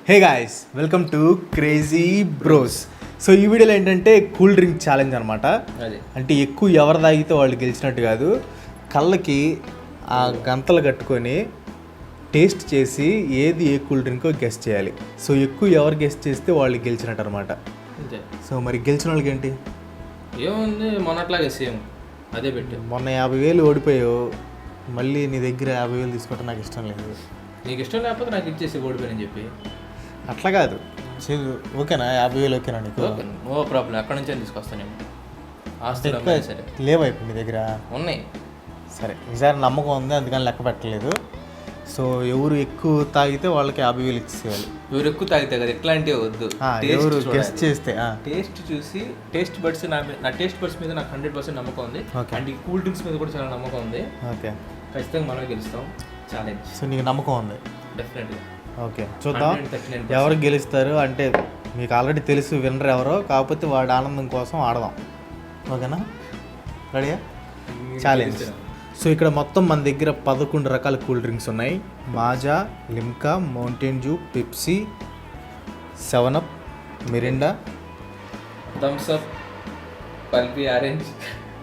Hey guys, welcome to crazy bros. So ఈ వీడియోలో ఏంటంటే కూల్ డ్రింక్ ఛాలెంజ్ అనమాట. అంటే ఎక్కువ ఎవరు తాగితే వాళ్ళు గెలిచినట్టు కాదు, కళ్ళకి ఆ గంతలు కట్టుకొని టేస్ట్ చేసి ఏది ఏ కూల్ డ్రింకో గెస్ట్ చేయాలి. సో ఎక్కువ ఎవరు గెస్ట్ చేస్తే వాళ్ళు గెలిచినట్టు అనమాట. సో మరి గెలిచిన వాళ్ళకి ఏంటి ఏముంది, మొన్నట్లాగే సేమ్ అదే పెట్టు. మొన్న 50,000 ఓడిపోయావు, మళ్ళీ నీ దగ్గర 50,000 తీసుకోవటం నాకు ఇష్టం లేదు. నీకు ఇష్టం లేకపోతే నాకు ఇచ్చేసి ఓడిపోయానని చెప్పి అట్లా కాదు. ఓకేనా, 50,000 ఓకేనా నీకు? నో ప్రాబ్లం, ఎక్కడి నుంచి తీసుకొస్తాను నేను. ఆస్తి సరే లేవా ఇప్పుడు నీ దగ్గర? ఉన్నాయి. సరే, ఈసారి నమ్మకం ఉంది అందుకని లెక్క పెట్టలేదు. సో ఎవరు ఎక్కువ తాగితే వాళ్ళకి 50,000 ఇచ్చేయాలి. ఎవరు ఎక్కువ తాగితే కదా, ఎట్లాంటివి వద్దు. ఎవరు గెస్ట్ చేస్తే టేస్ట్ చూసి, టేస్ట్ బడ్స్ నా టేస్ట్ బడ్స్ మీద నాకు 100% నమ్మకం ఉంది. అండ్ ఈ కూల్ డ్రింక్స్ మీద కూడా చాలా నమ్మకం ఉంది. ఓకే, ఖచ్చితంగా మనమే గెలుస్తాం ఛాలెంజ్. సో నీకు నమ్మకం ఉంది? డెఫినెట్గా. ఓకే, చూద్దాం ఎవరు గెలుస్తారు. అంటే మీకు ఆల్రెడీ తెలుసు విన్నర్ ఎవరో, కాకపోతే వాడి ఆనందం కోసం ఆడదాం. ఓకేనా, రెడీయా? ఛాలెంజ్. సో ఇక్కడ మొత్తం మన దగ్గర 11 రకాల కూల్ డ్రింక్స్ ఉన్నాయి. Maaza, Limca, Mountain Dew, Pepsi, 7 up, Mirinda, Thums Up, Pulpy Orange,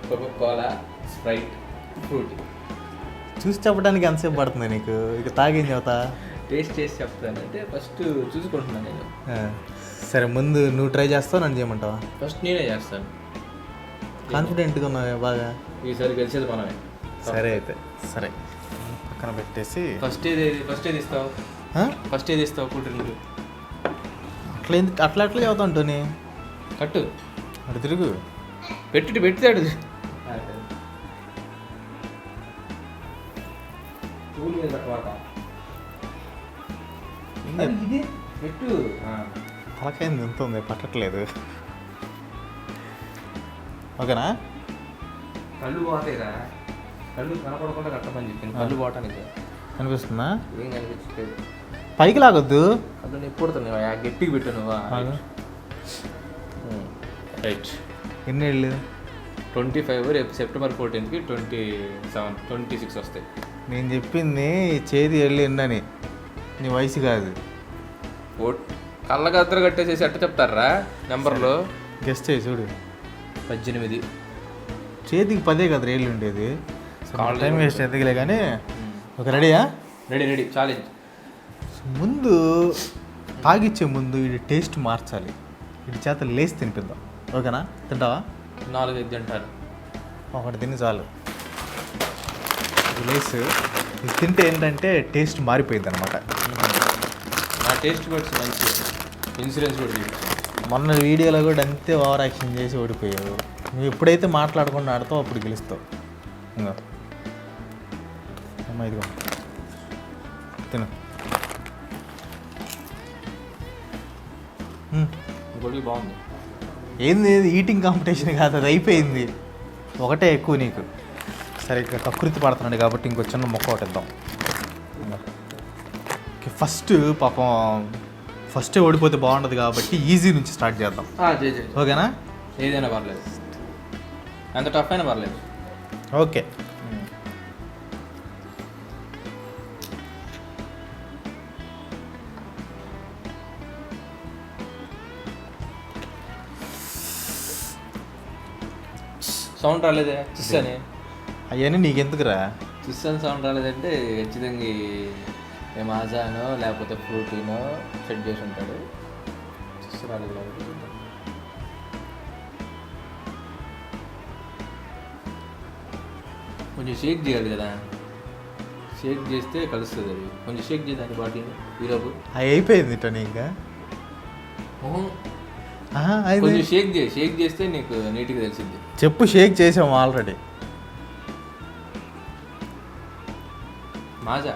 Coca Cola, Sprite, Frooti. చూసి చెప్పడానికి ఎంతసేపు పడుతుంది నీకు? ఇక తాగేం చెబుతా, టేస్ట్ చేసి చెప్తాను. అంటే ఫస్ట్ చూసుకుంటున్నాను నేను. సరే, ముందు నువ్వు ట్రై చేస్తావు, నన్ను చేయమంటావా? ఫస్ట్ నేనే చేస్తాను. కాన్ఫిడెంట్గా ఉన్నావా బాగా? ఈసారి గెలిచేది మనమే. సరే అయితే, సరే పక్కన పెట్టేసి ఫస్ట్ ఏది ఇస్తావు? ఫస్ట్ ఏది ఇస్తావు కూల్ డ్రింక్? అట్లా చదువుతా అంటూనే కట్టు, అటు తిరుగు, పెట్టాడు. పెట్టు. తలకైంది ఎంత ఉంది, పట్టట్లేదు. ఓకేనా? కళ్ళు పోతాయిరా, కళ్ళు కనపడకుండా కట్టమని చెప్పింది. కళ్ళు పోవటానికి కనిపిస్తుందా? ఏం కనిపించలేదు. పైకి లాగొద్దు, కళ్ళు నిప్పుడుతున్నావా, గట్టిగా పెట్టు నువ్వా. రైట్. ఎన్ని ఏళ్ళు? 25. రేపు సెప్టెంబర్ 14కి 27, 26 వస్తాయి. నేను చెప్పింది చేతి వెళ్ళి ఎండని, నీ వయసు కాదు. కళ్ళగద్దరు కట్టేసేసి ఎట్ట చెప్తారా నెంబర్లు? గెస్ట్ చేయి చూడు. 18. చేతికి 10 కదా ఏళ్ళు ఉండేది. టైం వేస్ట్ ఎందుకులే కానీ. ఓకే, రెడీయా? రెడీ. ఛాలెంజ్. ముందు తాగిచ్చే ముందు ఇది టేస్ట్ మార్చాలి. ఇది చేత లేసి తినిపిద్దాం. ఓకేనా? తింటావా? 4-5 తింటారు. ఒకటి తిని చాలు. లేసు ఇది తింటే ఏంటంటే టేస్ట్ మారిపోయింది అనమాట. నా టేస్ట్ బడ్స్ మంచి ఇన్సూరెన్స్ కూడా తీసుకో. మొన్న వీడియోలో కూడా అంతే ఓవర్ యాక్షన్ చేసి ఓడిపోయావు. నువ్వు ఎప్పుడైతే మాట్లాడకుండా ఆడతావు అప్పుడు గెలుస్తావు. ఇంకా అమ్మ ఇదిగో తిను. ఇంకోటి బాగుంది. ఏంది ఈటింగ్ కాంపిటీషన్ కాదు, అది అయిపోయింది. ఒకటే ఎక్కువ నీకు. సరే, ఇక కకృతి పడుతున్నాడు కాబట్టి ఇంకో చిన్న మొక్క ఒకటి ఇద్దాం. ఫస్ట్ పాపం ఫస్టే ఓడిపోతే బాగుండదు కాబట్టి ఈజీ నుంచి స్టార్ట్ చేద్దాం. ఓకేనా? ఏదైనా పర్లేదు, ఎంత టఫ్ అయినా పర్లేదు. ఓకే. సౌండ్ రాలేదే చిస్ అని? అవన్నీ నీకెందుకురా? చిస్ అని సౌండ్ రాలేదంటే ఖచ్చితంగా మాజానో లేకపోతే ఫ్రూటీనో సెట్ చేసి ఉంటాడు. చిస్ రాలేదు. కొంచెం షేక్ చేయాలి కదా, షేక్ చేస్తే కలుస్తుంది. అది కొంచెం షేక్ చేయడానికి బాటిల్ ఈరోజు అవి అయిపోయింది ఇంకా. కొంచెం షేక్ చేస్తే నీకు నీట్గా తెలిసింది. చెప్పు, షేక్ చేసాము ఆల్రెడీ. మాజా.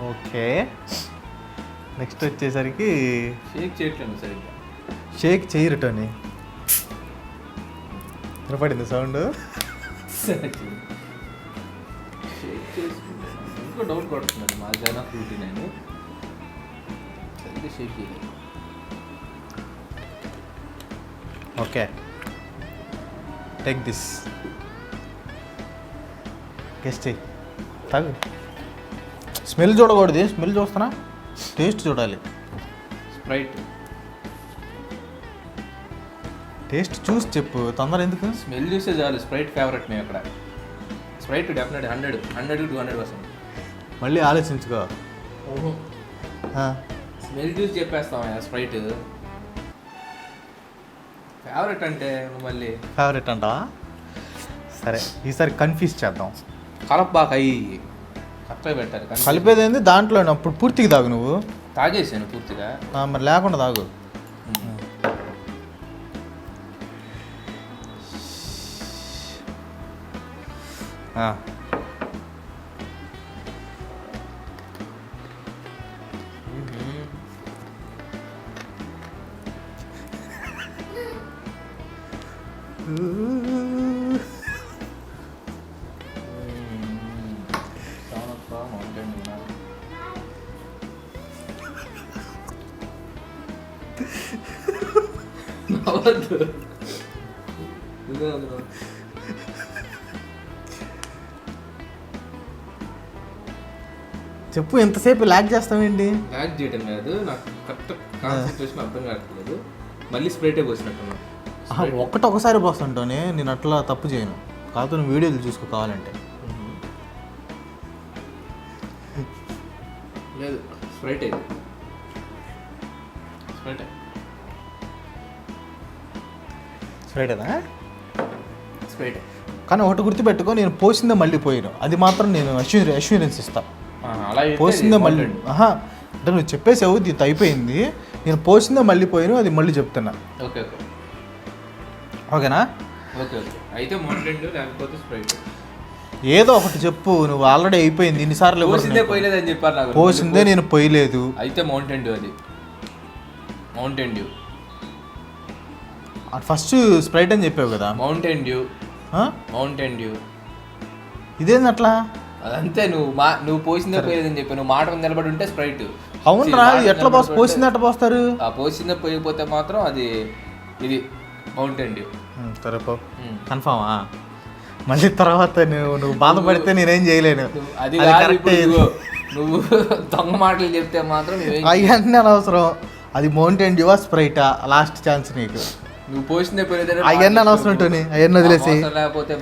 ఓకే, నెక్స్ట్ వచ్చేసరికి షేక్ చేయట్లేదు సరిగ్గా. షేక్ చేయరు టోనీ. వినపడింది సౌండ్? షేక్ చేసి ఇంకో డౌట్ కొడుతున్నాడు, మాజానా ఫ్రూటీ అని సరిగ్గా షేక్ చేయలేదు. Okay, take this. గెస్ట్ చెయ్యి, తాగు. స్మెల్ చూడకూడదు, స్మెల్ చూస్తున్నా, టేస్ట్ చూడాలి. స్ప్రైట్ టేస్ట్ చూసి చెప్పు, తొందర ఎందుకు? స్మెల్ చూస్తే చాలు. స్ప్రైట్ ఫేవరెట్ మేము అక్కడ. Sprite definite 100 to 200%. మళ్ళీ ఆలోచించుకో. స్మెల్ చూసి చెప్పేస్తాం స్ప్రైట్ ఫేవరెట్ అంటే. నువ్వు మళ్ళీ ఫేవరెట్ అంటావా? సరే ఈసారి కన్ఫ్యూజ్ చేద్దాం. కలపాక అయ్యి కరెక్ట్గా పెట్టారు. కలిపేది ఏంది దాంట్లో? అప్పుడు పూర్తిగా తాగు నువ్వు. తాగేసాను పూర్తిగా. మరి లేకుండా తాగు. చెప్పు, ఎంతసేపు ల్యాగ్ చేస్తావేంటి? ల్యాగ్ చేయడం కాదు, నాకు కరెక్ట్ కాన్సన్ట్రేషన్ అర్థం కావట్లేదు. మళ్ళీ స్ప్రైటే పోసినట్టున్నా. ఒకసారి పోస్తుంటానే, నేను అట్లా తప్పు చేయను. కాకపోతే నువ్వు వీడియోలు చూసుకో కావాలంటే. లేదు స్ప్రైటే. స్ప్రైటే స్ప్రైటేనా? స్ప్రైటే. కానీ ఒకటి గుర్తుపెట్టుకో, నేను పోసిందే మళ్ళీ పోయాను. అది మాత్రం నేను అష్యూరెన్స్ ఇస్తా. అలా పోసిందే మళ్ళీ అంటే నువ్వు చెప్పేసావు ఇది అయిపోయింది, నేను పోసిందే మళ్ళీ పోయాను, అది మళ్ళీ చెప్తున్నా. ఓకే ఓకే ఓకేనా? ఓకే ఓకే అయితే మౌంటైన్ డ్యూ లేకపోతే స్ప్రైట్. ఏదో ఒకటి చెప్పు. నువ్వు ఆల్రెడీ అయిపోయింది ఇన్నిసార్లు. పోసిందే పోయలేదు అని చెప్పారు నాకు. పోసిందే నేను పోయలేదు. అయితే మౌంటైన్ డ్యూ. అది మౌంటైన్ డ్యూ. ఫస్ట్ స్ప్రైట్ అని చెప్పావు కదా. Mountain Dew. మౌంటైన్ డ్యూ ఇదేంది అట్లా? అదంతే. నువ్వు పోసిందే పోయేదని చెప్పి నువ్వు మాట మీద నిలబడి ఉంటే స్ప్రైట్. అవునరా, ఎట్లా పోసింది ఎట్లా పోస్తారు? ఆ పోసిందే పోయిపోతే మాత్రం అది ఇది మౌంటైన్ డ్యూ. సరే పో, కన్ఫామా? మళ్ళీ తర్వాత నువ్వు బాధపడితే నేనేం చేయలేను. అది కరెక్ట్. నువ్వు దొంగ మాటలు చెప్తే మాత్రం అవన్నీ అనవసరం. అది మౌంటైన్ డ్యూవా స్ప్రైటా? లాస్ట్ ఛాన్స్ నీకు. నువ్వు పోసిందే పోయేది. అవన్నీ అనవసరం ఉంటుంది, అవన్నీ వదిలేసి. లేకపోతే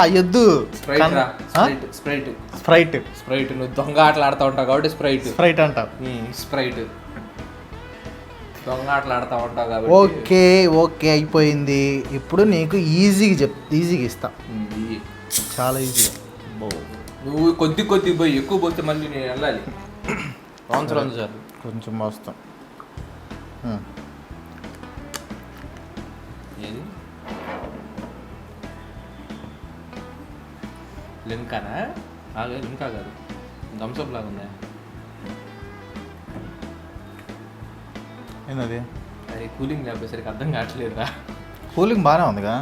అయ్యొద్దు. స్ప్రైట్. స్ప్రైట్. స్ప్రైట్. నువ్వు దొంగ ఆటలు ఆడుతూ ఉంటావు కాబట్టి స్ప్రైట్. స్ప్రైట్ అంటావు. స్ప్రైట్. దొంగ ఆటలు ఆడుతూ ఉంటావు కాబట్టి. ఓకే ఓకే అయిపోయింది. ఇప్పుడు నీకు ఈజీగా ఇస్తా. చాలా ఈజీగా. నువ్వు కొద్ది పోయి ఎక్కువ పోతే మళ్ళీ నేను వెళ్ళాలి. సంవత్సరం సార్ కొంచెం వస్తాం. ఏది లింకానా? లింకా కాదు, థమ్స్అప్ లాగా ఉందా? ఏంటది? అది కూలింగ్ లేకపోయేసరికి అర్థం కావట్లేదురా. కూలింగ్ బాగానే ఉందిగా.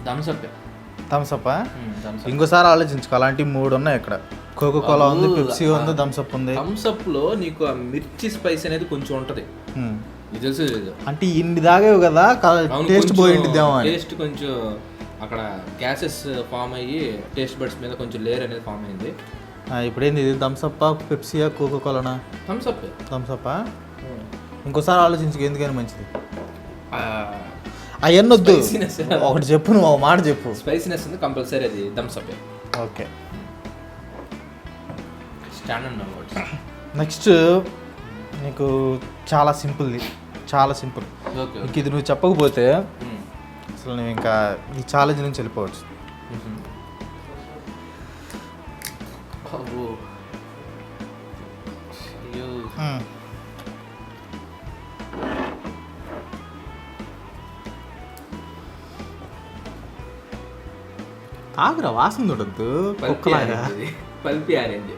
థమ్స్అప్. ఇంకోసారి ఆలోచించుకో, అలాంటి 3 ఉన్నాయి ఇక్కడ. కోకో కోలా ఉంది, పెప్సీ ఉంది, థమ్స్అప్ ఉంది. థమ్స్అప్ లో నీకు ఆ మిర్చి స్పైస్ అనేది కొంచెం ఉంటది. ఇది తెలుసు లేదు అంటే ఇన్ని దాగేవు కదా, టేస్ట్ పోయింటిదేమో. టేస్ట్ కొంచెం అక్కడ గ్యాసెస్ ఫామ్ అయ్యి టేస్ట్ బడ్స్ మీద కొంచెం లేయర్ అనేది ఫామ్ అయింది. ఇప్పుడు ఏంది ఇది? థమ్స్అప్, పెప్సీయా, కోకో కోలానా? థమ్స్అప్. ఇంకోసారి ఆలోచించుకో, ఎందుకని మంచిది. అవన్నీ వద్దు, ఒకటి చెప్పు, నువ్వు ఒక మాట చెప్పు. స్పైసీనెస్ ఉంది కంపల్సరీ, అది థమ్స్అప్. ఓకే. స్టాండర్డ్. నెక్స్ట్ నీకు చాలా సింపుల్ది, చాలా సింపుల్. ఇంక ఇది నువ్వు చెప్పకపోతే అసలు నువ్వు ఇంకా ఈ ఛాలెంజ్ నుంచి వెళ్ళిపోవచ్చు. ఆగురా, వాసన చూడద్దు. Pulpy orange.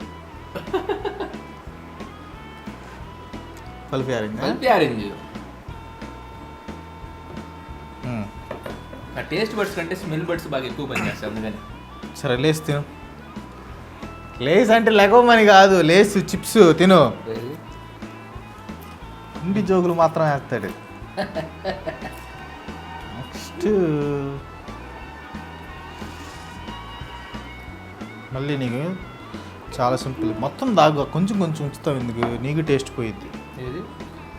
ఆ టేస్ట్ బడ్స్ కంటే స్మెల్ బడ్స్ బాగా ఎక్కువ పనిచేస్తాయి అందుకని. సరే లేస్ తిను. లేస్ అంటే లెగవమని కాదు, లేస్ చిప్స్ తిను. ఇంటి జోగులు మాత్రం వేస్తాడు. నెక్స్ట్ మళ్ళీ నీకు చాలా సింపుల్. మొత్తం దాగు, కొంచెం కొంచెం ఉంచుతావు ఎందుకు, నీకు టేస్ట్ పోయిద్ది. ఏది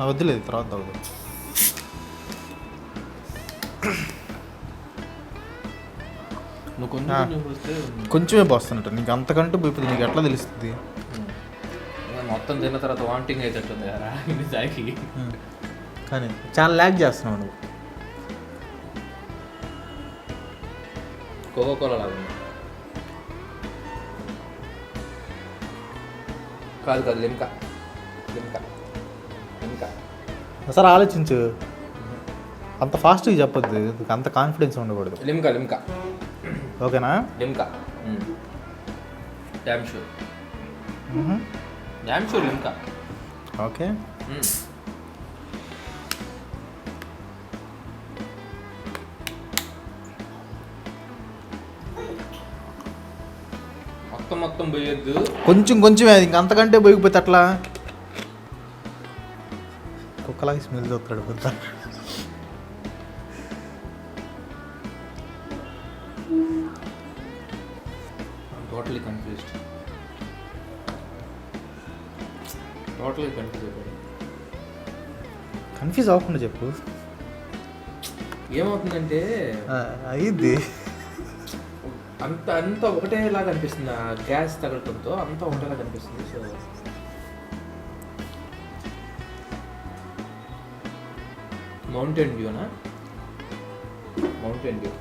వద్దులేదు, తర్వాత తాగుదాం. నువ్వు కొంచెం వస్తే కొంచెమే పోస్తున్నట్టు, నీకు అంతకంటూ ఇప్పుడు నీకు ఎట్లా తెలుస్తుంది? మొత్తం తిన్న తర్వాత వాంటింగ్ అవుతుంది కదా ఇది తాగి. కానీ చాలా ల్యాక్ చేస్తున్నావు నువ్వు. కోకోకోలా లాగా ఉంది. కాదు కాదు లిమ్కా లిమ్కా లిమ్కా. ఒకసారి ఆలోచించు, అంత ఫాస్ట్గా చెప్పొద్దు, అంత కాన్ఫిడెన్స్ ఉండకూడదు. లిమ్కా లిమ్కా ఓకేనా? Limca damn sure damn sure Limca. Okay. మొత్తం మొత్తం పోయొద్దు, కొంచెం కొంచెమే, ఇంక అంతకంటే పోయిపోతే అట్లా కుక్కలాగా స్మెల్ చూస్తాడు పెద్ద. టోటలీ కన్ఫ్యూజ్డ్, టోటలీ కన్ఫ్యూజ్ అయిపోయాడు. కన్ఫ్యూజ్ అవ్వకుండా చెప్పు. ఏమవుతుందంటే అయ్యిద్ది. అంత అంతా ఒకటేలాగా అనిపిస్తుంది, ఆ గ్యాస్ తగలటంతో అంతా ఒకటేలాగా అనిపిస్తుంది. సో మౌంటైన్ వ్యూనా, మౌంటైన్ వ్యూ,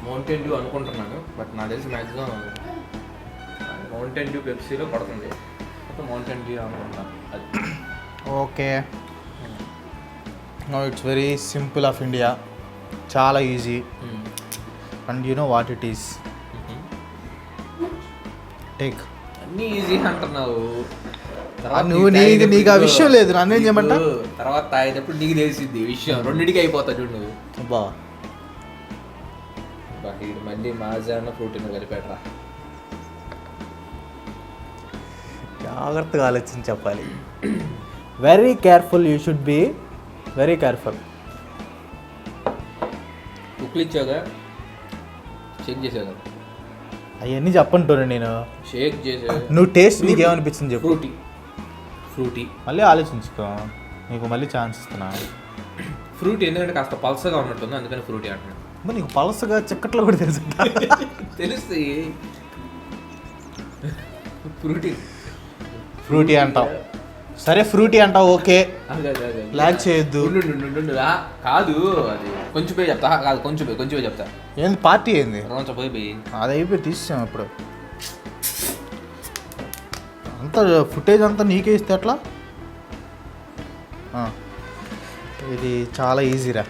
మౌంటైన్ డ్యూ అనుకుంటున్నాను, బట్ నాకు తెలిసి మ్యాక్సిమం మౌంటైన్ డ్యూ పెప్సీలో పడుతుంది, మౌంటైన్ డ్యూ అనుకుంటున్నాను అది. Okay, no it's very simple of India, చాలా easy and you know what it is. Take. అన్నీ ఈజీ అంటున్నావు, నువ్వు నీకు ఆ విషయం లేదు, నన్నేం చేయమంటా? తర్వాత తాగేటప్పుడు నీకు తెలిసింది విషయం, రెండింటికి అయిపోతా చూడు నువ్వు. బా ఇది మళ్ళీ మాజాన ప్రోటీన్ కలిపాడరా. జాగ్రత్తగా ఆలోచించి చెప్పాలి. Very careful, you should be very careful. కుక్కలు ఇచ్చాగా, షేక్ చేసాగా, అవన్నీ చెప్పంటున్నా నేను. షేక్ చేసా, నువ్వు టేస్ట్ నీకు ఏమనిపించింది చెప్పు. Frooti Frooti. మళ్ళీ ఆలోచించుకో, నీకు మళ్ళీ ఛాన్స్ ఇస్తున్నా. ఫ్రూటీ ఎందుకంటే కాస్త పల్సగా ఉన్నట్టుంది, అందుకని ఫ్రూటీ అంటున్నాను. నీకు పలసగా చిక్కట్లో కూడా తెలుసు. తెలుస్తాయి. ఫ్రూటీ ఫ్రూటీ అంటావు, సరే ఫ్రూటీ అంటావు, ఓకే, లాగ్ చేయొద్దు. కాదు అది కొంచెం పోయి చెప్తా, కాదు కొంచెం పోయి చెప్తా. ఏంది పార్టీ ఏంది? కొంచెం పోయి అది అయిపోయి తీసాం ఇప్పుడు. అంతా ఫుటేజ్ అంతా నీకే ఇస్తే ఎట్లా? ఇది చాలా ఈజీరా.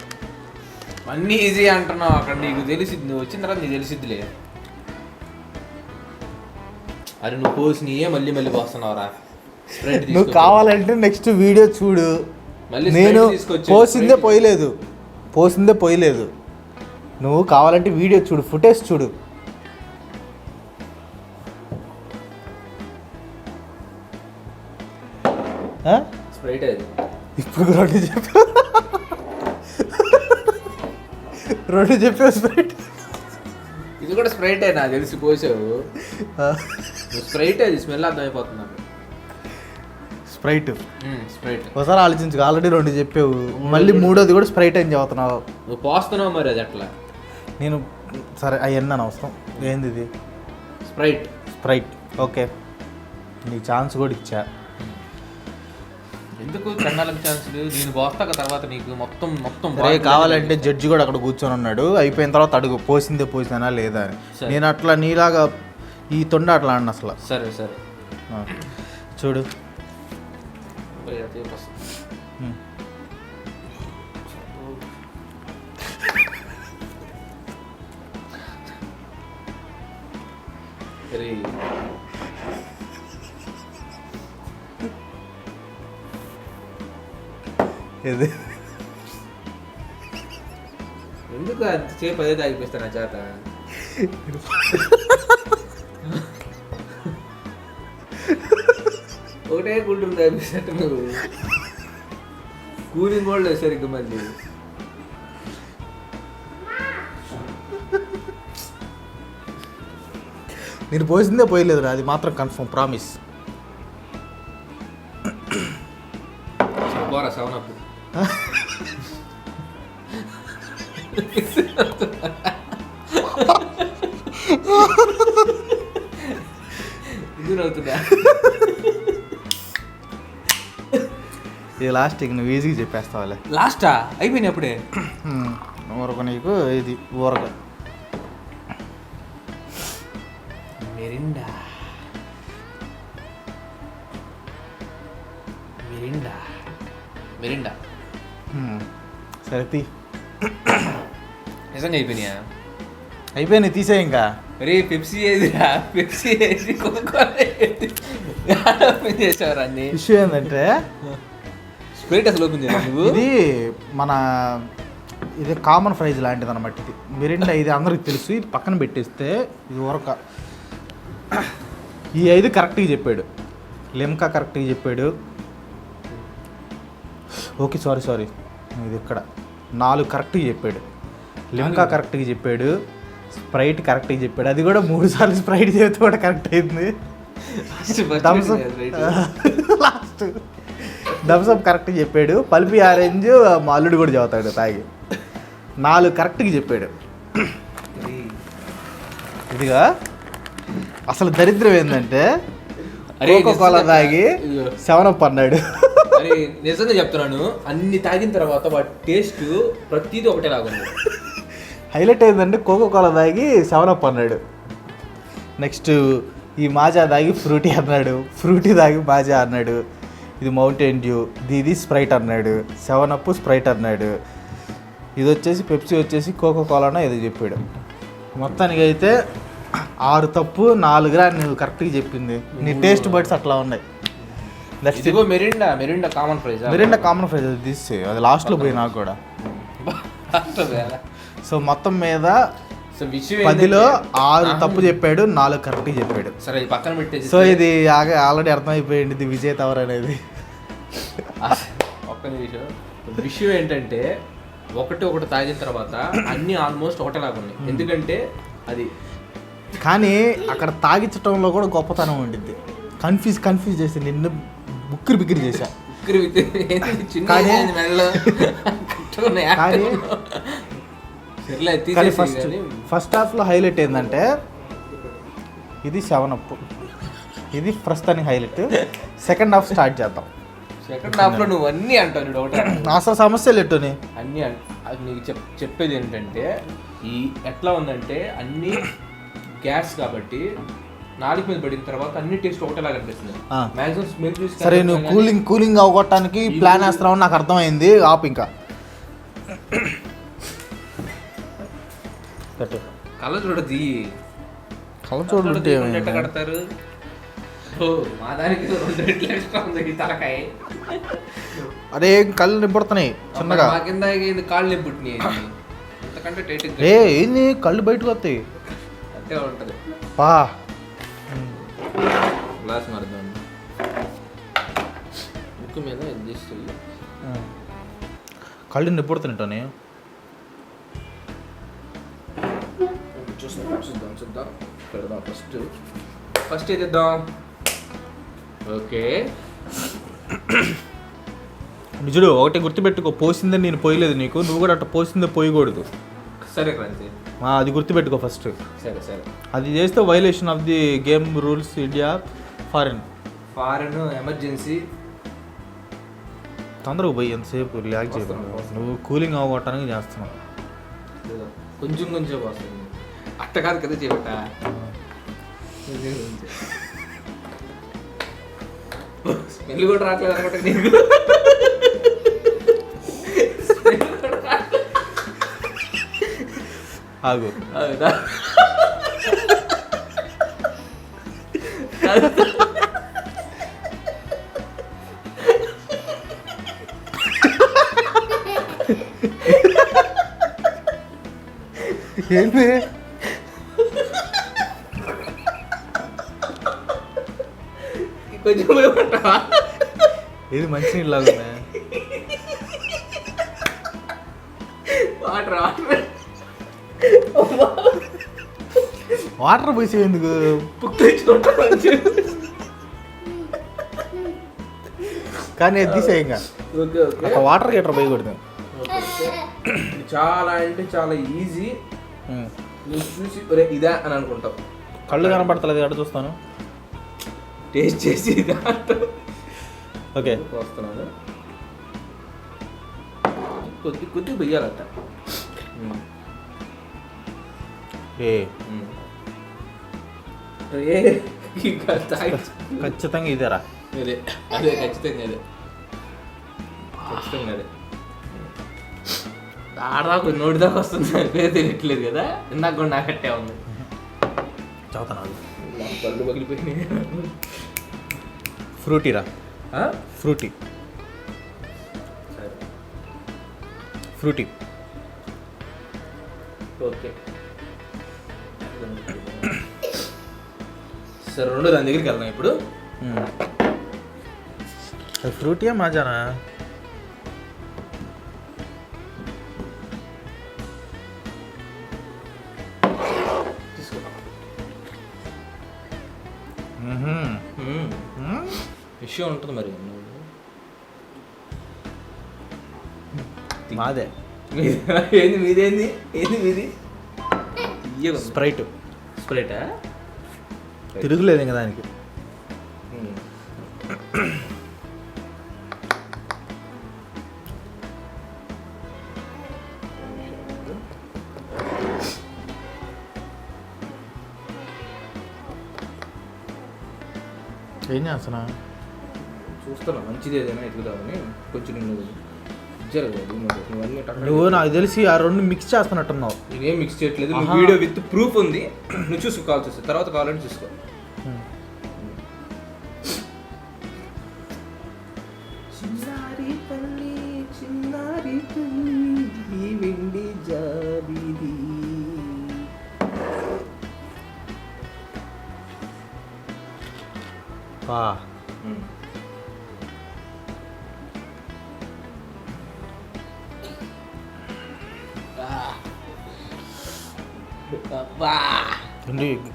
అన్నీ ఈజీ అంటున్నావు, అక్కడ నీకు తెలిసిద్ది, నువ్వు వచ్చిన తర్వాత నీకు తెలిసిద్దిలే. అరే నువ్వు పోసినయే మళ్ళీ మళ్ళీ పోస్తున్నావురా. నువ్వు కావాలంటే నెక్స్ట్ వీడియో చూడు, మళ్ళీ నేను పోసిందే పోయలేదు. నువ్వు కావాలంటే వీడియో చూడు, ఫుటేజ్ చూడు. స్ప్రైట్ అది ఇప్పుడు రెండు చెప్పావు స్ప్రైట్. ఇది కూడా స్ప్రైటే నాకు తెలిసి పోసావు. స్ప్రైట్ అది స్మెల్ అర్థమైపోతుంది నాకు. స్ప్రైట్ స్ప్రైట్ ఒకసారి ఆలోచించు, ఆల్రెడీ రెండు చెప్పావు, మళ్ళీ మూడోది కూడా స్ప్రైట్ అని చెబుతున్నావు. నువ్వు పోస్తున్నావు మరి అది అట్లా. నేను సరే అవన్నీ అవసరం. ఏంది ఇది? స్ప్రైట్. ఓకే, నీకు ఛాన్స్ కూడా ఇచ్చా. ఎందుకు చండాలకు ఛాన్స్ లేదు, నేను పోస్తాక తర్వాత నీకు మొత్తం కావాలంటే జడ్జి కూడా అక్కడ కూర్చొని ఉన్నాడు, అయిపోయిన తర్వాత అడుగు పోసిందా లేదా అని. నేను అట్లా నీలాగా ఈ తొండ అట్లా అన్న అసలు. సరే చూడు. ఎందుకు అంతసేపు అదే తాగిపిస్తా నా చేత. ఒకటే గుండు తాగిపిస్తట్టు నువ్వు, కూలింగ్ కూడా లేదు సరిగ్గా. మళ్ళీ నేను పోసిందే పోయలేదురా, అది మాత్రం కన్ఫర్మ్, ప్రామిస్. పోరా సెవెనప్. ఇది అవుతుందా? ఇది లాస్ట్ ఇక నువ్వు ఈజీగా చెప్పేస్తావులే. లాస్టా? అయిపోయినాయి అప్పుడే. ఊరక నీకు ఇది ఊరక. Mirinda Mirinda Mirinda. సరే తీ. నిజంగా అయిపోయినాయా? అయిపోయినాయి, తీసే ఇంకా. రే పెప్సీ ఏదిరా? పెప్సీ ఏది, కోకోకోలా ఏది? ఓపెన్ చేసావురా అన్ని. ఇష్యూ ఏంటంటే స్ప్రైట్ అసలు ఓపెన్ చేయాలి నువ్వు? ఇది మన ఇది కామన్ ప్రైజ్ లాంటిది అనమాట. ఇది మిరిండా, ఇది అందరికి తెలుసు. ఇది పక్కన పెట్టేస్తే ఇది ఊరక. ఈ 5 కరెక్ట్గా చెప్పాడు. లిమ్కా కరెక్ట్గా చెప్పాడు. ఓకే సారీ ఇది ఇక్కడ 4 కరెక్ట్గా చెప్పాడు. లిమ్కా కరెక్ట్గా చెప్పాడు. స్ప్రైట్ కరెక్ట్గా చెప్పాడు. అది కూడా 3 సార్లు స్ప్రైట్ చెబితే కూడా కరెక్ట్ అయింది. లాస్ట్ థమ్స్అప్ కరెక్ట్గా చెప్పాడు. పల్పి ఆరెంజ్ మా అల్లుడు కూడా చదువుతాడు తాగి. 4 కరెక్ట్గా చెప్పాడు. ఇదిగా అసలు దరిద్రం ఏంటంటే కోకోకోలా తాగి 7up అన్నాడు. అరే నిజంగా చెప్తున్నాను, అన్ని తాగిన తర్వాత వాటి టేస్ట్ ప్రతిదీ ఒకటేలాగా ఉంది. హైలైట్ ఏంటంటే కోకోకోలా తాగి 7up అన్నాడు. నెక్స్ట్ ఈ మాజా తాగి ఫ్రూటీ అన్నాడు. ఫ్రూటీ తాగి మాజా అన్నాడు. ఇది మౌంటైన్ డ్యూ, ఇది స్ప్రైట్ అన్నాడు. 7up స్ప్రైట్ అన్నాడు. ఇది వచ్చేసి పెప్సీ వచ్చేసి కోకోకోలానో ఏదో చెప్పాడు. మొత్తానికి అయితే 6 తప్పు 4 నువ్వు కరెక్ట్గా చెప్పింది. నీ టేస్ట్ బడ్స్ అట్లా ఉన్నాయి. ఇదిగో Mirinda common prize. Mirinda common prize అది తీస్తే అది లాస్ట్లో పోయి నాకు కూడా. సో మొత్తం మీద 10లో 6 తప్పు చెప్పాడు, 4 కరెక్ట్గా చెప్పాడు. సరే పక్కన పెట్టేసి. సో ఇది ఆల్రెడీ అర్థమైపోయింది ఇది విజేత ఎవరు అనేది. ఒక్క నిమిషం. విషయం ఏంటంటే ఒకటి తాగిన తర్వాత అన్ని ఆల్మోస్ట్ ఒకటేలాగా ఉన్నాయి. ఎందుకంటే అది కానీ అక్కడ తాగించటంలో కూడా గొప్పతనం ఉండిద్ది. కన్ఫ్యూజ్ చేసి నిన్ను బిక్కిరి చేశా. కానీ ఫస్ట్ హాఫ్లో హైలైట్ ఏంటంటే ఇది 7up, ఇది ప్రస్తుతానికి హైలైట్. సెకండ్ హాఫ్ స్టార్ట్ చేద్దాం. సెకండ్ హాఫ్లో నువ్వు అన్నీ అంటావు. అసలు సమస్యలు ఎట్టుని అన్నీ అది నీకు చెప్పేది ఏంటంటే ఈ ఎట్లా ఉందంటే అన్నీ గ్యాస్ కాబట్టి నాలుగు మీద పడిన తర్వాత అన్ని టేస్ట్ ఒకటేలాగా అనిపిస్తుంది. మాక్సిమం స్మెల్ చూసి సరే నువ్వు కూలింగ్ అవ్వగొట్టడానికి ప్లాన్ వేస్తున్నావు నాకు అర్థమైంది. ఆపు ఇంకా కళ్ళ చూడది. కళ్ళ చూడంటే ఎట్లా కడతారు? మా దానికి 2 రెట్లు ఎక్స్ట్రా ఉంది తలకాయ. అదే కళ్ళు నింపుడుతున్నాయి చిన్నగా. కింద కాళ్ళు నింపుట్టినాయి. అంతకంటే టైట్ ఏంది కళ్ళు బయటకు వస్తాయి అంతే ఉంటుంది. పా గ్లాస్ మారుద్దాం. ముక్కు మీద అడ్జస్ట్ కళ్ళు నింపుడుతున్నాయి. చూద్దాం పెడదాం. ఫస్ట్ ఏదిద్దాం. ఓకే నిజుడు ఒకటి గుర్తుపెట్టుకో, పోసిందని నేను పోయలేదు నీకు, నువ్వు కూడా అట్లా పోసిందే పోయకూడదు. సరే క్రాంతి, అది గుర్తుపెట్టుకో ఫస్ట్. సరే సరే అది చేస్తే violation of the game rules India foreign emergency. తొందరగా పోయి ఎంతసేపు రిలాక్స్ చేయకుండా నువ్వు కూలింగ్ అవ్వటానికి చేస్తున్నావు. కొంచెం వస్తుంది అట్ట కాదు కదా చేయబట్ట. స్మెల్ కూడా రావట్లేదు అనమాట నీకు. ఆగు ఏంటి కొంచెం ఇది మంచి నీళ్ళు లాగా వాటర్ వాటర్ పోసే ఎందుకు? కానీ అది తీసే ఇంకా ఓకే ఓకే అక్కడ వాటర్ గీటర్ పోయకూడదు. చాలా అంటే చాలా ఈజీ. నువ్వు చూసి ఒరే ఇదా అని అనుకుంటావు. కళ్ళు కనపడతలేదు ఎక్కడ చూస్తాను. టేస్ట్ చేసి ఇదా ఓకే వస్తున్నాను. కొద్ది వెయ్యాలంట. ఏ ఖచ్చితంగా ఖచ్చితంగా ఇదేరా. అదే ఖచ్చితంగా అదే ఆడదాకా నోటి దాకా వస్తుంది. పేరు తెలియట్లేదు కదా, ఇందాక కూడా నాకు అట్టే ఉంది. చదువుతాను. కళ్ళు పగిలిపోయినాయి. ఫ్రూటీరా, ఫ్రూటీ సరే ఫ్రూటీ. ఓకే సరే, రెండో దాని దగ్గరికి వెళ్దాం ఇప్పుడు. అది ఫ్రూటీయా మాజానా? తీసుకో. విషయం ఉంటుంది మరి. మాదే. ఏంది మీదేంది? ఏంది మీది? స్ప్రైట్. స్ప్రైటా? తిరుగులేదు ఇంకా దానికి. ఏం చేస్తున్నా? చూస్తున్నా మంచిది ఏదైనా ఎదుగుదామని. కొంచెం నిన్ను జరగదు. నువ్వు నాకు తెలిసి ఆ రెండు మిక్స్ చేస్తున్నట్టున్నావు. నేనేం మిక్స్ చేయట్లేదు. నువ్వు వీడియో విత్ ప్రూఫ్ ఉంది, నువ్వు చూసుకో. కాల్ చూస్తే తర్వాత కావాలంటే చూసుకో. చిన్నారి తల్లి చిన్నారి తల్లి ఈ వెండి జాబిలి.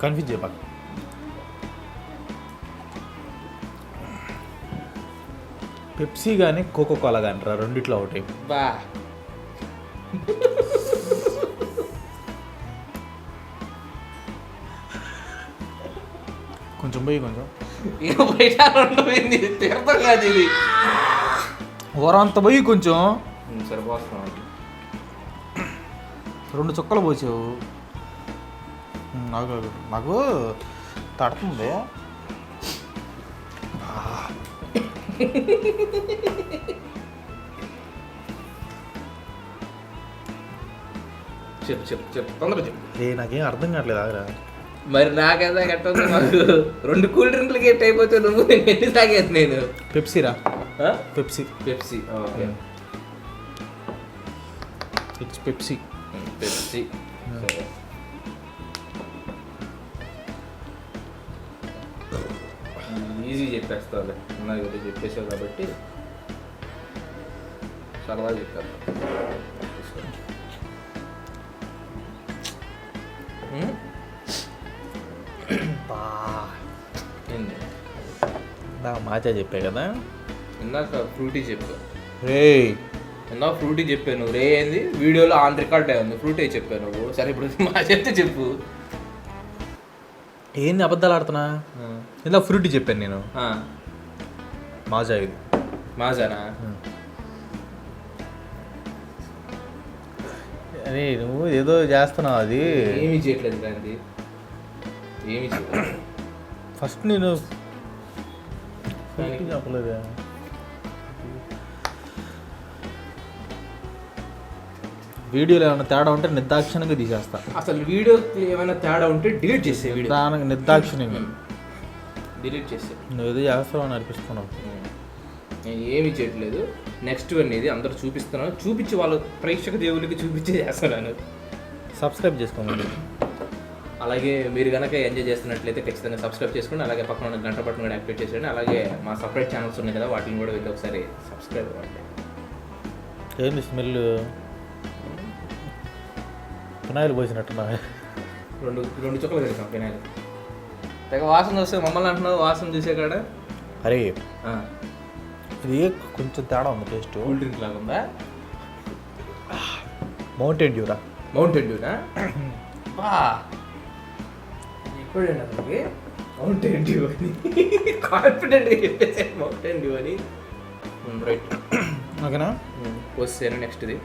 కన్ఫ్యూజ్ చేయబా. పెప్సీ కానీ కోకో కోలా కానీ రా, రెండిట్లో ఒకటి. బా కొంచెం పోయి కొంచెం బయట తీర్థం కాదు ఇది. ఊరంత పోయి కొంచెం. సరిపోతున్నాం. 2 చుక్కలు పోసావు. నాకు తడుతుంది. చెప్పు తొందరగా చెప్పు. నాకేం అర్థం కావట్లేదు. ఆగరా మరి నాకేదా కట్టదు. మాకు 2 కూల్ డ్రింక్లకి ఎట్ అయిపోతే నువ్వు ఎన్ని తాగేది? నేను పెప్సీరా. Pepsi. Okay it's Pepsi. Easy చెప్పేస్తావులే. నాకు చెప్పేసావు కాబట్టి సరదా చెప్పాను. మాచా చెప్పా కదా ఇందాక. ఫ్రూటీ చెప్పావు. ఇందాక ఫ్రూటీ చెప్పాను. రే ఏంది వీడియోలో ఆన్ రికార్డ్ అయ్యింది. ఫ్రూటీ చెప్పాను నువ్వు. సరే ఇప్పుడు మా చెప్తే చెప్పు. ఏంది అబద్ధాలు ఆడుతున్నా? ఇందాక ఫ్రూటీ చెప్పాను నేను. మాజా ఇది. మాజానా? అరే నువ్వు ఏదో చేస్తున్నావు. అది ఏమీ చేయట్లేదు దాన్ని. ఏమీ చేయట్లేదు. ఫస్ట్ నేను చెప్పలేదా? వీడియోలో ఏమైనా తేడా ఉంటే నిర్దాక్షిణ్యంగా తీసేస్తా. అసలు వీడియో ఏమైనా తేడా ఉంటే డిలీట్ చేసే. నిర్దాక్షిణ్యంగా డిలీట్ చేసే. నువ్వు ఏదో చేస్తావు అని అనిపిస్తున్నావు. నేను ఏమీ చేయట్లేదు. నెక్స్ట్ వన్ ఇది అందరూ చూపిస్తున్నాను. చూపించి వాళ్ళ ప్రేక్షక దేవుళ్ళకి చూపించే చేస్తున్నాను. సబ్స్క్రైబ్ చేసుకోండి. అలాగే మీరు కనుక ఎంజాయ్ చేస్తున్నట్లయితే ఖచ్చితంగా సబ్స్క్రైబ్ చేసుకోండి. అలాగే పక్కన ఉన్న గంట బటన్ కూడా యాక్టివేట్ చేసేయండి. అలాగే మా సపరేట్ ఛానల్స్ ఉన్నాయి కదా, వాటిని కూడా వెళ్ళి ఒకసారి సబ్స్క్రైబ్ అవ్వండి. ఏంది స్మెల్? ఫినాయిల్ పోసినట్టున్నా. రెండు చుక్కలు కలిసాం ఫినాయిల్. తెగ వాసన వస్తే మమ్మల్ని అంటున్నావు వాసన చూసే కాడ. అరే ఇది కొంచెం తేడా ఉంది టేస్ట్. కూల్ డ్రింక్ లాగా ఉందా? Mountain dura. మౌంటైన్ డ్యూనా? ఎప్పుడండి అతనికి మౌంటైన్ డ్యూ అని కాన్ఫిడెంట్గా చెప్పేసి మౌంటైన్ డ్యూ అని. రైట్ ఓకేనా? వస్తేనే నెక్స్ట్ది.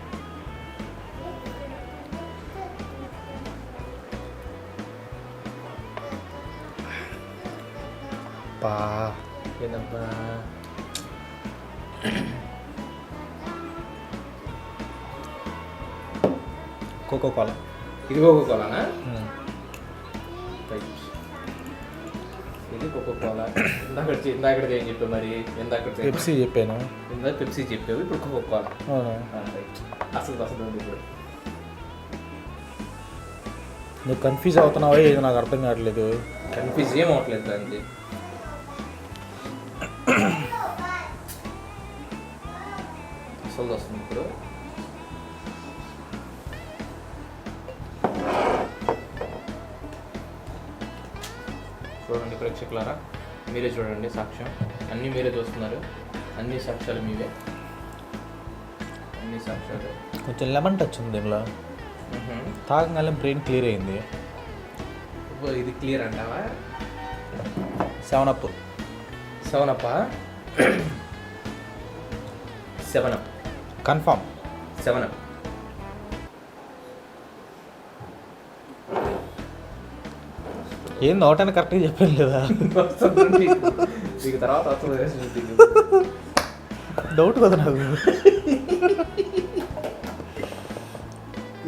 ఏందబ్బా కోకో కోలా. ఇది కోకో కోలానా? రైట్, ఇది కోకో కోలా. ఇందాక ఏం చెప్పావు మరి? పెప్సీ చెప్పాను. ఇందాక పెప్సీ చెప్పావు, ఇప్పుడు కోకో కోలా. రైట్, అసలు ఉంది ఇప్పుడు. నువ్వు కన్ఫ్యూజ్ అవుతున్నావా? ఇది నాకు అర్థం కావట్లేదు. కన్ఫ్యూజ్ ఏం అవ్వట్లేదు దానికి. అసలు వస్తుంది ఇప్పుడు. చూడండి ప్రేక్షకులారా, మీరే చూడండి సాక్ష్యం. అన్నీ మీరే చూస్తున్నారు, అన్ని సాక్ష్యాలు మీవే, అన్ని సాక్ష్యాలు. కొంచెం లెమన్ టచ్ ఉంది దీనిలో. తాగగానే బ్రెయిన్ క్లియర్ అయింది. ఇది క్లియర్ అంటావా? 7up. 7up? 7up confirm. 7up. ఏంది ఒకటని కరెక్ట్గా చెప్పాను లేదా? నీకు తర్వాత డౌట్ కదా నాకు.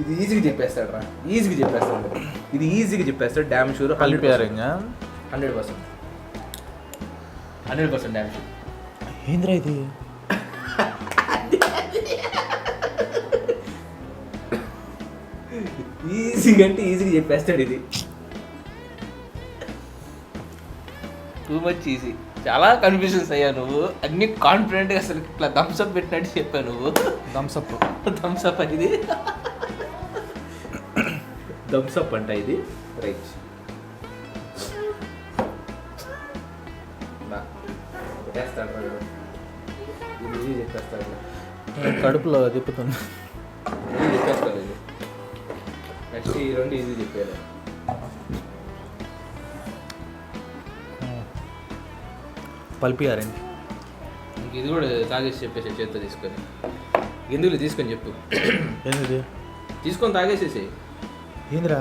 ఇది ఈజీగా చెప్పేస్తాడు రా, ఈజీగా చెప్పేస్తాడు. ఇది ఈజీగా చెప్పేస్తాడు, డ్యామ్ షూర్. 100%. 100% damn sure. ఏంద్రా ఇది? ఈజీగా అంటే ఈజీగా చెప్పేస్తాడు. ఇది టూ మచ్ ఈజీ. చాలా కన్ఫ్యూజన్స్ అయ్యా నువ్వు. అన్ని కాన్ఫిడెంట్గా అసలు ఇట్లా థమ్స్అప్ పెట్టినట్టు చెప్పావు నువ్వు. థమ్స్అప్ ఇది థమ్స్అప్ అంట ఇది. రైట్, పెట్టేస్తాడు ఇది. ఈజీ చెప్పేస్తాడు, కడుపులో తిప్పుతుంది. ఈజీ చెప్పేస్తాడు ఇది. నెక్స్ట్ ఈ రెండు ఈజీ చెప్పారు. పల్పియారండి. ఇంక ఇది కూడా తాగేసి చెప్పేసి చేత్తో తీసుకొని. ఎందుకు తీసుకొని చెప్పు. ఏంది తీసుకొని తాగేసేసి. ఏందిరా?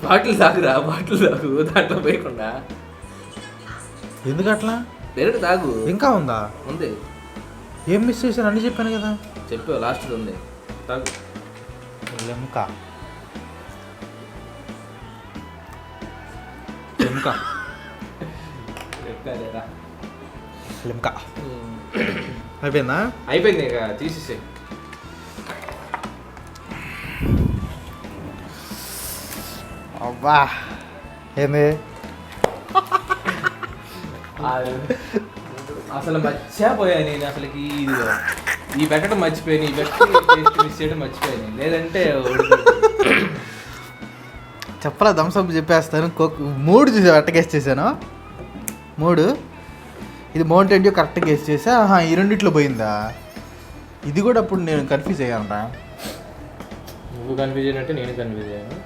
బాటిల్ తాగురా, బాటిల్ తాగు, దాంట్లో పోయకుండా. ఎందుకు అట్లా? డైరెక్ట్ తాగు. ఇంకా ఉందా? ఉంది. ఏం మిస్ చేశాను? అన్నీ చెప్పాను కదా. చెప్పావు, లాస్ట్ ఉంది. తాగు. లిమ్కా. లిమ్కా. లిమ్కా అయిపోయిందా? అయిపోయింది, ఇక తీసేసే. అబ్బా ఏంది అసలు మర్చిపోయా నేను. అసలుకి ఈ పెట్టడం మర్చిపోయాను, ఈ టేస్ట్ మిస్ చేయడం మర్చిపోయాను. లేదంటే చెప్పరా? థమ్స్అప్ చెప్పేస్తాను. మూడు చూసా, కరెక్ట్గా చేశాను. 3. ఇది మౌంటైన్ డ్యూ కరెక్ట్గా గెస్ చేసా. ఈ రెండిట్లో పోయిందా? ఇది కూడా అప్పుడు నేను కన్ఫ్యూజ్ అయ్యాను రా. నువ్వు కన్ఫ్యూజ్ అయినట్టే నేను కన్ఫ్యూజ్ అయ్యాను.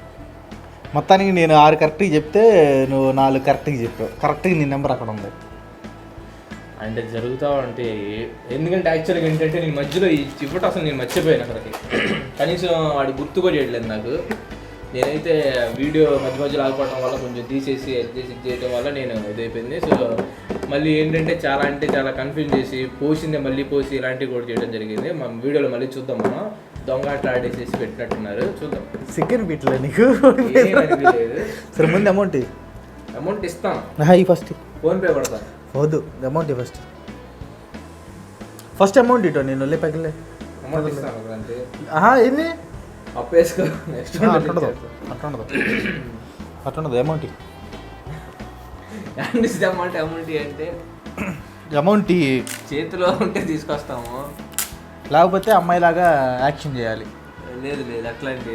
మొత్తానికి నేను 6 కరెక్ట్గా చెప్తే నువ్వు 4 కరెక్ట్గా చెప్పావు. కరెక్ట్గా నీ నెంబర్ అక్కడ ఉంది. అంటే జరుగుతావు అంటే, ఎందుకంటే యాక్చువల్గా ఏంటంటే నేను మధ్యలో ఇవ్వటం అసలు నేను మర్చిపోయాను అక్కడికి. కనీసం వాడు గుర్తు కూడా చేయట్లేదు నాకు. నేనైతే వీడియో మధ్యలో ఆగిపోవడం వల్ల కొంచెం తీసేసి అడ్జస్ట్ చేయడం వల్ల నేను ఇదైపోయింది. సో మళ్ళీ ఏంటంటే చాలా కన్ఫ్యూజ్ చేసి పోసిందే మళ్ళీ పోసి ఇలాంటివి కూడా చేయడం జరిగింది. మన వీడియోలో మళ్ళీ చూద్దాం. మనం దొంగ ఆడేసేసి పెట్టినట్టున్నారు, చూద్దాం. సెకండ్ బీట్లో నీకు సరే ముందు అమౌంట్ ఇస్తాను. ఫస్ట్ ఫోన్పే కొడతాను. వద్దు, అమౌంట్ ఫస్ట్ అమౌంట్ ఇటో. నేను వెళ్ళి పగిలే అమౌంట్ ఇస్తాను అంటే ఏంది అప్పు వేసుకో. నెక్స్ట్ అట్లుండదు అమౌంట్ అమౌంట్ అంటే అమౌంట్ చేతిలో ఉంటే తీసుకొస్తాము, లేకపోతే అమ్మాయిలాగా యాక్షన్ చేయాలి. లేదు అట్లాంటి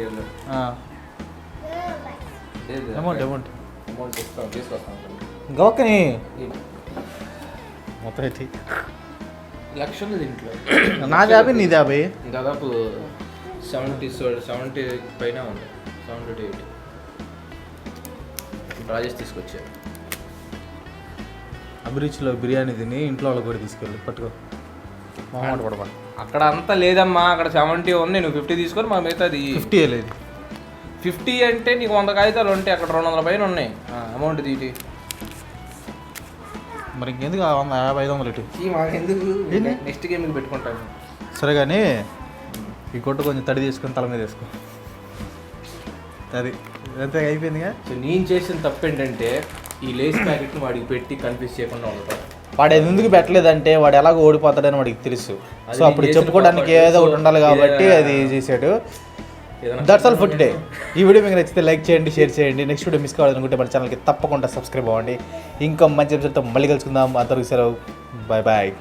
అమౌంట్ అమౌంట్ అమౌంట్ ఇస్తాం, తీసుకొస్తాం. గోకని మొత్తం ఎట్టి లక్షలు దీంట్లో నాది 50 నీది 50. దాదాపు 70 పైన ఉంది, 70 to 80. రాజేష్ తీసుకొచ్చారు. అభిరుచిలో బిర్యానీ తిని ఇంట్లో వాళ్ళకి కూడా తీసుకెళ్ళి పట్టుకో మొహమాట పడమని. అక్కడ అంతా లేదమ్మా, అక్కడ 70 ఉంది, నువ్వు 50 తీసుకొని మా మిగతాది 50 లేదు. 50 అంటే నీకు 100 కాగితాలు ఉంటాయి, అక్కడ 200 పైన ఉన్నాయి అమౌంట్ తీటి. మరి ఇంకెందుకు 150, 500 ఇటు. మాకెందుకు, ఏంది? నెక్స్ట్ గేమ్కి పెట్టుకుంటాను. సరే కానీ ఈ కొట్టు కొంచెం తడి తీసుకొని తల మీద వేసుకో. అది అంతే అయిపోయిందిగా. సో నేను చేసిన తప్పు ఏంటంటే ఈ లేస్ ప్యాకెట్ని వాడికి పెట్టి కన్ఫ్యూజ్ చేయకుండా ఉండటం. వాడు ఎందుకు పెట్టలేదంటే వాడు ఎలాగో ఓడిపోతాడని వాడికి తెలుసు. అది సో అప్పుడు నేను చేసిన చెప్పుకోవడానికి పొరపాటు. ఏదో ఒకటి ఉండాలి కాబట్టి ఏదైనా- అది చేశాడు. ఏదైనా దట్స్ ఆల్ ఫర్ టుడే. ఈ వీడియో మీకు నచ్చితే లైక్ చేయండి, షేర్ చేయండి. నెక్స్ట్ వీడియో మిస్ కావాలనుకుంటే మన ఛానల్కి తప్పకుండా సబ్స్క్రైబ్ అవ్వండి. ఇంకా మంచి ఎపిసోడ్తో మళ్ళీ కలుసుకుందాం. అందరికీ సెలవు. Bye bye.